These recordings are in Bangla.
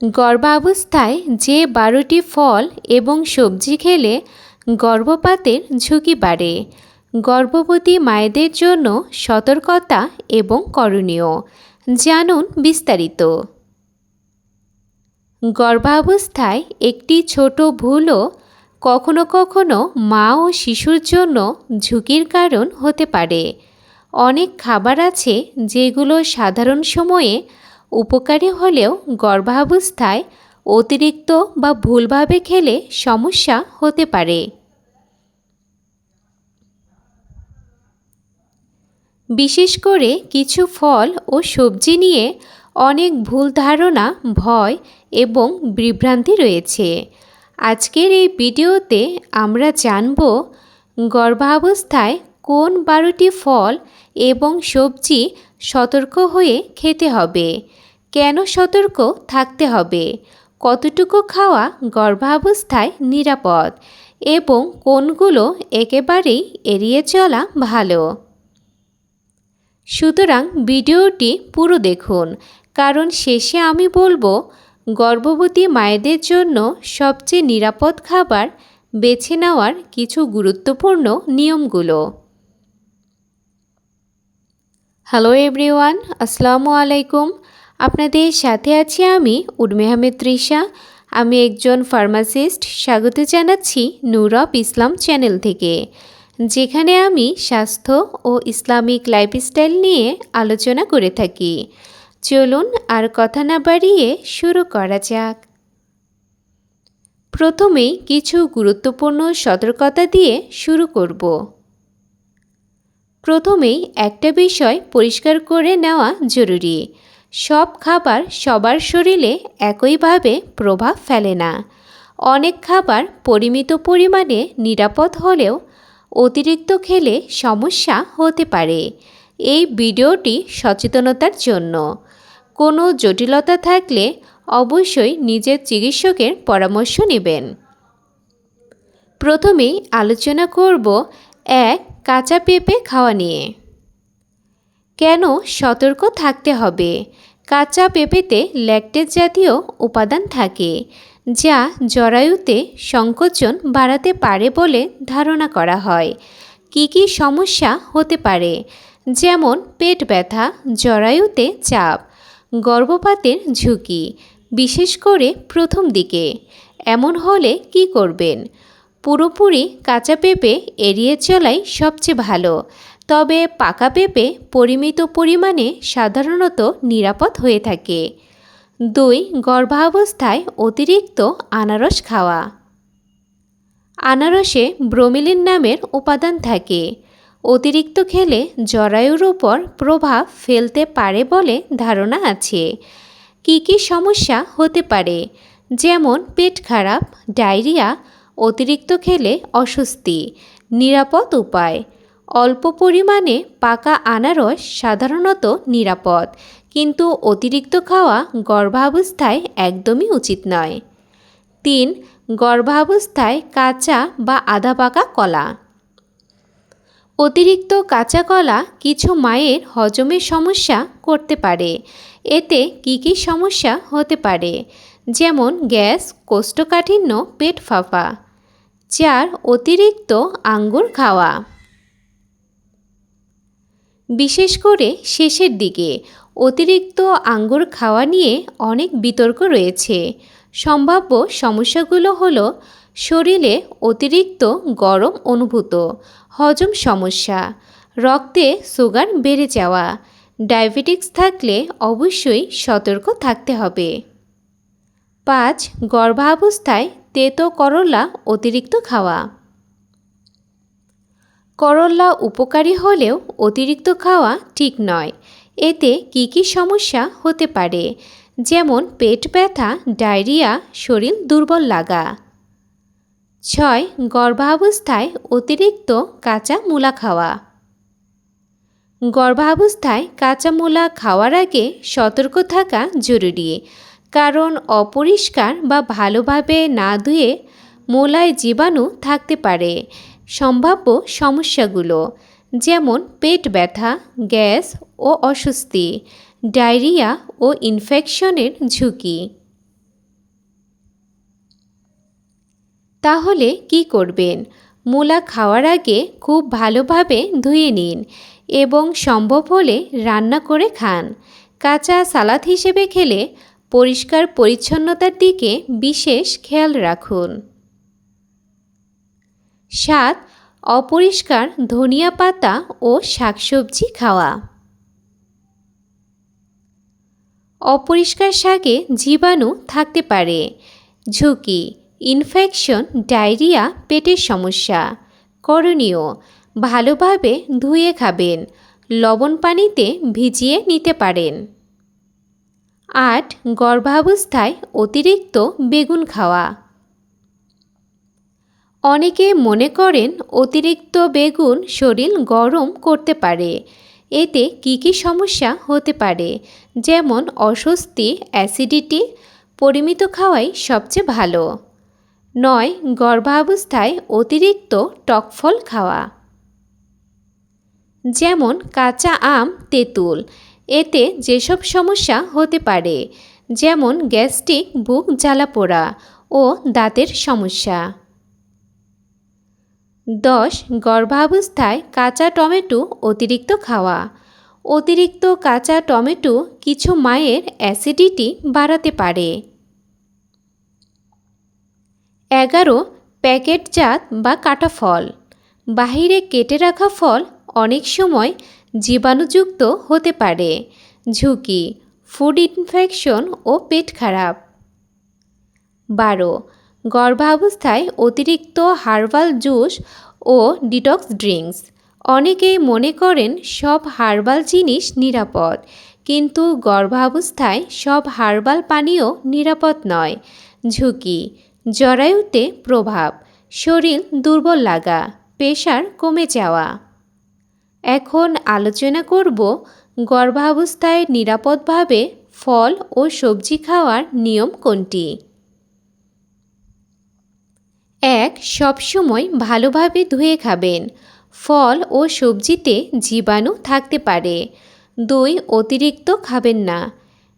গর্ভাবস্থায় যে 12টি ফল এবং সবজি খেলে গর্ভপাতের ঝুঁকি বাড়ে। গর্ভবতী মায়েদের জন্য সতর্কতা এবং করণীয় জানুন বিস্তারিত। গর্ভাবস্থায় একটি ছোট ভুলও কখনো কখনো মা ও শিশুর জন্য ঝুঁকির কারণ হতে পারে। অনেক খাবার আছে যেগুলো সাধারণ সময়ে উপকারী হলেও গর্ভাবস্থায় অতিরিক্ত বা ভুলভাবে খেলে সমস্যা হতে পারে। বিশেষ করে কিছু ফল ও সবজি নিয়ে অনেক ভুল ধারণা, ভয় এবং বিভ্রান্তি রয়েছে। আজকের এই ভিডিওতে আমরা জানব গর্ভাবস্থায় কোন 12টি ফল এবং সবজি সতর্ক হয়ে খেতে হবে, কেন সতর্ক থাকতে হবে, কতটুকু খাওয়া গর্ভাবস্থায় নিরাপদ এবং কোনগুলো একেবারেই এড়িয়ে চলা ভালো। সুতরাং ভিডিওটি পুরো দেখুন, কারণ শেষে আমি বলবো গর্ভবতী মায়েদের জন্য সবচেয়ে নিরাপদ খাবার বেছে নেওয়ার কিছু গুরুত্বপূর্ণ নিয়মগুলো। হ্যালো এভরিওয়ান, আসসালামু আলাইকুম। আপনাদের সাথে আছি আমি উর্মি আহমেদ তৃষা। আমি একজন ফার্মাসিস্ট। স্বাগত জানাচ্ছি নূর অফ ইসলাম চ্যানেল থেকে, যেখানে আমি স্বাস্থ্য ও ইসলামিক লাইফস্টাইল নিয়ে আলোচনা করে থাকি। চলুন আর কথা না বাড়িয়ে শুরু করা যাক। প্রথমেই কিছু গুরুত্বপূর্ণ সতর্কতা দিয়ে শুরু করব। প্রথমেই একটা বিষয় পরিষ্কার করে নেওয়া জরুরি। সব খাবার সবার শরীরে একইভাবে প্রভাব ফেলে না। অনেক খাবার পরিমিত পরিমাণে নিরাপদ হলেও অতিরিক্ত খেলে সমস্যা হতে পারে। এই ভিডিওটি সচেতনতার জন্য। কোনো জটিলতা থাকলে অবশ্যই নিজের চিকিৎসকের পরামর্শ নেবেন। প্রথমেই আলোচনা করব কাঁচা পেঁপে খাওয়া নিয়ে। কেন সতর্ক থাকতে হবে? কাঁচা পেঁপেতে ল্যাকটেজ জাতীয় উপাদান থাকে, যা জরায়ুতে সংকোচন বাড়াতে পারে বলে ধারণা করা হয়। কী কী সমস্যা হতে পারে? যেমন পেট ব্যথা, জরায়ুতে চাপ, গর্ভপাতের ঝুঁকি, বিশেষ করে প্রথম দিকে। এমন হলে কি করবেন? পুরোপুরি কাঁচা পেঁপে এড়িয়ে চলাই সবচেয়ে ভালো, তবে পাকা পেঁপে পরিমিত পরিমাণে সাধারণত নিরাপদ হয়ে থাকে। 2. গর্ভাবস্থায় অতিরিক্ত আনারস খাওয়া। আনারসে ব্রোমিলিন নামের উপাদান থাকে। অতিরিক্ত খেলে জরায়ুর উপর প্রভাব ফেলতে পারে বলে ধারণা আছে। কী কী সমস্যা হতে পারে? যেমন পেট খারাপ, ডায়রিয়া, অতিরিক্ত খেলে অস্বস্তি। নিরাপদ উপায়: অল্প পরিমাণে পাকা আনারস সাধারণত নিরাপদ, কিন্তু অতিরিক্ত খাওয়া গর্ভাবস্থায় একদমই উচিত নয়। 3. গর্ভাবস্থায় কাঁচা বা আধা পাকা কলা। অতিরিক্ত কাঁচা কলা কিছু মায়ের হজমের সমস্যা করতে পারে। এতে কী কী সমস্যা হতে পারে? যেমন গ্যাস, কোষ্ঠকাঠিন্য, পেট ফাঁপা। 4. অতিরিক্ত আঙ্গুর খাওয়া। বিশেষ করে শেষের দিকে অতিরিক্ত আঙ্গুর খাওয়া নিয়ে অনেক বিতর্ক রয়েছে। সম্ভাব্য সমস্যাগুলো হলো শরীরে অতিরিক্ত গরম অনুভূত, হজম সমস্যা, রক্তে সুগার বেড়ে যাওয়া, ডায়াবেটিস থাকলে অবশ্যই সতর্ক থাকতে হবে। 5. গর্ভাবস্থায় তেতো করলা অতিরিক্ত খাওয়া। করলা উপকারী হলেও অতিরিক্ত খাওয়া ঠিক নয়। এতে কী কী সমস্যা হতে পারে? যেমন পেট ব্যথা, ডায়রিয়া, শরীর দুর্বল লাগা। 6. গর্ভাবস্থায় অতিরিক্ত কাঁচা মূলা খাওয়া। গর্ভাবস্থায় কাঁচা মূলা খাওয়ার আগে সতর্ক থাকা জরুরি, কারণ অপরিষ্কার বা ভালোভাবে না ধুয়ে মূলায় জীবাণু থাকতে পারে। সম্ভাব্য সমস্যাগুলো যেমন পেট ব্যথা, গ্যাস ও অস্বস্তি, ডায়রিয়া ও ইনফেকশনের ঝুঁকি। তাহলে কি করবেন? মূলা খাওয়ার আগে খুব ভালোভাবে ধুয়ে নিন এবং সম্ভব হলে রান্না করে খান। কাঁচা সালাদ হিসেবে খেলে পরিষ্কার পরিচ্ছন্নতার দিকে বিশেষ খেয়াল রাখুন। 7. অপরিষ্কার ধনিয়া পাতা ও শাকসবজি খাওয়া। অপরিষ্কার শাকে জীবাণু থাকতে পারে। ঝুঁকি: ইনফেকশন, ডায়রিয়া, পেটের সমস্যা। করণীয়: ভালোভাবে ধুয়ে খাবেন, লবণ পানিতে ভিজিয়ে নিতে পারেন। 8. গর্ভাবস্থায় অতিরিক্ত বেগুন খাওয়া। অনেকে মনে করেন অতিরিক্ত বেগুন শরীর গরম করতে পারে। এতে কি সমস্যা হতে পারে, যেমন অস্বস্তি, অ্যাসিডিটি? পরিমিত খাওয়াই সবচেয়ে ভালো। 9. গর্ভাবস্থায় অতিরিক্ত টক ফল খাওয়া, যেমন কাঁচা আম, তেঁতুল। এতে যেসব সমস্যা হতে পারে, যেমন গ্যাস্ট্রিক, বুক জ্বালাপোড়া ও দাঁতের সমস্যা। 10. গর্ভাবস্থায় কাঁচা টমেটো অতিরিক্ত খাওয়া। অতিরিক্ত কাঁচা টমেটো কিছু মায়ের অ্যাসিডিটি বাড়াতে পারে। 11. প্যাকেটজাত বা কাটা ফল। বাহিরে কেটে রাখা ফল অনেক সময় জীবাণুযুক্ত হতে পারে। ঝুঁকি: ফুড ইনফেকশন ও পেট খারাপ। 12. গর্ভাবস্থায় অতিরিক্ত হার্বাল জুস ও ডিটক্স ড্রিঙ্কস। অনেকেই মনে করেন সব হার্বাল জিনিস নিরাপদ, কিন্তু গর্ভাবস্থায় সব হার্বাল পানীয় নিরাপদ নয়। ঝুঁকি: জরায়ুতে প্রভাব, শরীর দুর্বল লাগা, প্রেশার কমে যাওয়া। এখন আলোচনা করব গর্ভাবস্থায় নিরাপদভাবে ফল ও সবজি খাওয়ার নিয়ম কোনটি। 1. সবসময় ভালোভাবে ধুয়ে খাবেন। ফল ও সবজিতে জীবাণু থাকতে পারে। 2. অতিরিক্ত খাবেন না।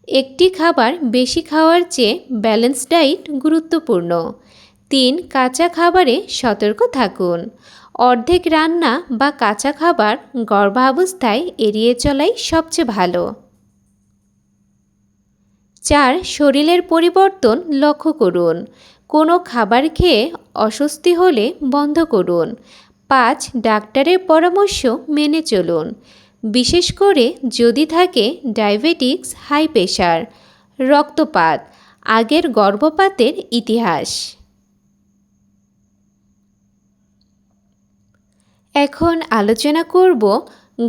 একটি খাবার বেশি খাওয়ার চেয়ে ব্যালেন্স ডায়েট গুরুত্বপূর্ণ। 3. কাঁচা খাবারে সতর্ক থাকুন। অর্ধেক রান্না বা কাঁচা খাবার গর্ভাবস্থায় এড়িয়ে চলাই সবচেয়ে ভালো। 4. শরীরের পরিবর্তন লক্ষ্য করুন। কোনো খাবার খেয়ে অস্বস্তি হলে বন্ধ করুন। 5. ডাক্তারের পরামর্শ মেনে চলুন, বিশেষ করে যদি থাকে ডায়াবেটিস, হাই প্রেশার, রক্তপাত, আগের গর্ভপাতের ইতিহাস। এখন আলোচনা করব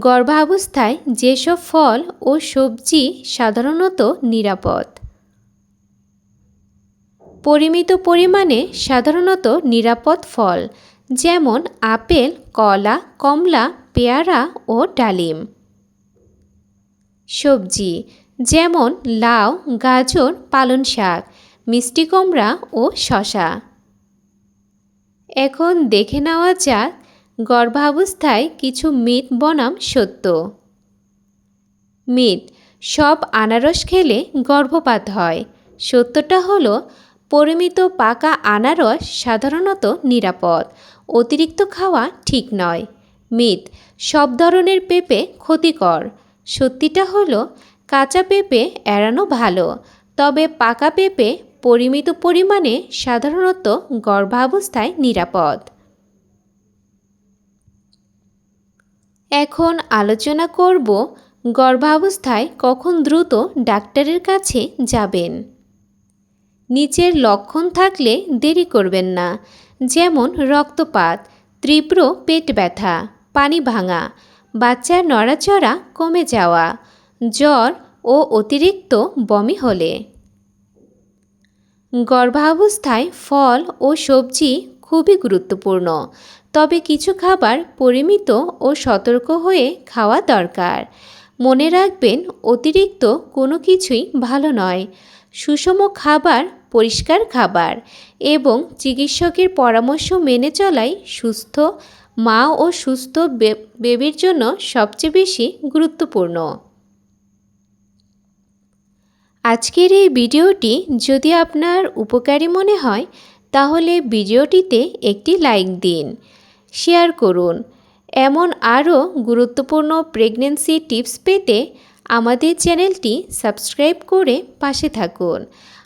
গর্ভাবস্থায় যেসব ফল ও সবজি সাধারণত নিরাপদ। পরিমিত পরিমাণে সাধারণত নিরাপদ ফল, যেমন আপেল, কলা, কমলা, পেয়ারা ও ডালিম। সবজি, যেমন লাউ, গাজর, পালং শাক, মিষ্টি কুমড়া ও শসা। এখন দেখে নেওয়া যাক গর্ভাবস্থায় কিছু মিথ বনাম সত্য। মিথ: সব আনারস খেলে গর্ভপাত হয়। সত্যটা হলো পরিমিত পাকা আনারস সাধারণত নিরাপদ, অতিরিক্ত খাওয়া ঠিক নয়। মিথ: সব ধরনের পেঁপে ক্ষতিকর। সত্যিটা হলো কাঁচা পেঁপে এড়ানো ভালো, তবে পাকা পেঁপে পরিমিত পরিমাণে সাধারণত গর্ভাবস্থায় নিরাপদ। এখন আলোচনা করব গর্ভাবস্থায় কখন দ্রুত ডাক্তারের কাছে যাবেন। নিচের লক্ষণ থাকলে দেরি করবেন না, যেমন রক্তপাত, তীব্র পেট ব্যথা, পানি ভাঙা, বাচ্চার নড়াচড়া কমে যাওয়া, জ্বর ও অতিরিক্ত বমি হলে। গর্ভাবস্থায় ফল ও সবজি খুবই গুরুত্বপূর্ণ, তবে কিছু খাবার পরিমিত ও সতর্ক হয়ে খাওয়া দরকার। মনে রাখবেন, অতিরিক্ত কোনো কিছুই ভালো নয়। সুষম খাবার, পরিষ্কার খাবার এবং চিকিৎসকের পরামর্শ মেনে চলাই সুস্থ মা ও সুস্থ বেবির জন্য সবচেয়ে বেশি গুরুত্বপূর্ণ। আজকের এই ভিডিওটি যদি আপনার উপকারী মনে হয় তাহলে ভিডিওটিতে একটি লাইক দিন, শেয়ার করুন। এমন আরও গুরুত্বপূর্ণ প্রেগন্যান্সি টিপস পেতে আমাদের চ্যানেলটি সাবস্ক্রাইব করে পাশে থাকুন।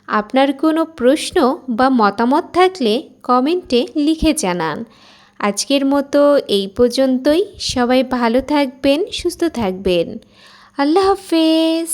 আপনার কোনো প্রশ্ন বা মতামত থাকলে কমেন্টে লিখে জানান। আজকের মতো এই পর্যন্তই। সবাই ভালো থাকবেন, সুস্থ থাকবেন। আল্লাহ হাফেজ।